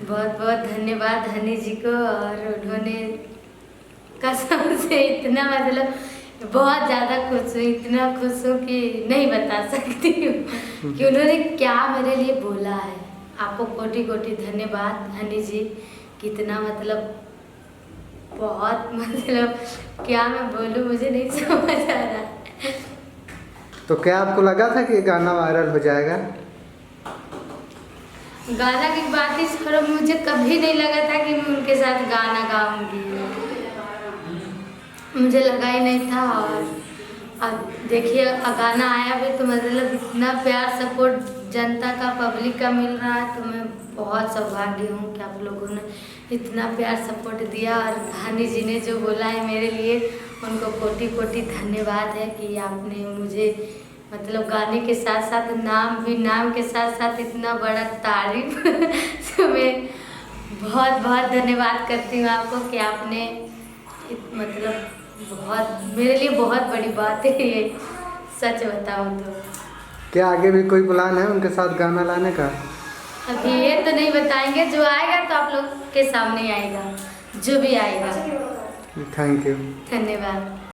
बहुत बहुत धन्यवाद हनी जी को। और उन्होंने कसम से इतना मतलब बहुत ज़्यादा खुश हूँ, इतना खुश हूँ कि नहीं बता सकती हूँ कि उन्होंने क्या मेरे लिए बोला है। आपको कोटि कोटि धन्यवाद हनी जी। कितना मतलब बहुत मतलब क्या मैं बोलूँ, मुझे नहीं समझ आ रहा। तो क्या आपको लगा था कि गाना वायरल हो जाएगा? गाना की बात ही छोड़ो, मुझे कभी नहीं लगा था कि मैं उनके साथ गाना गाऊंगी, मुझे लगा ही नहीं था। और अब देखिए गाना आया भी तो मतलब इतना प्यार सपोर्ट जनता का पब्लिक का मिल रहा है, तो मैं बहुत सौभाग्य हूँ कि आप लोगों ने इतना प्यार सपोर्ट दिया। और हनी जी ने जो बोला है मेरे लिए, उनको कोटि कोटि धन्यवाद है कि आपने मुझे मतलब गाने के साथ साथ नाम के साथ साथ इतना बड़ा तारीफ तो मैं बहुत बहुत धन्यवाद करती हूँ आपको कि आपने मतलब बहुत मेरे लिए बहुत बड़ी बात है ये, सच बताऊँ तो। क्या आगे भी कोई प्लान है उनके साथ गाना लाने का? अभी ये तो नहीं बताएंगे, जो आएगा तो आप लोग के सामने आएगा, जो भी आएगा। Thank you. धन्यवाद।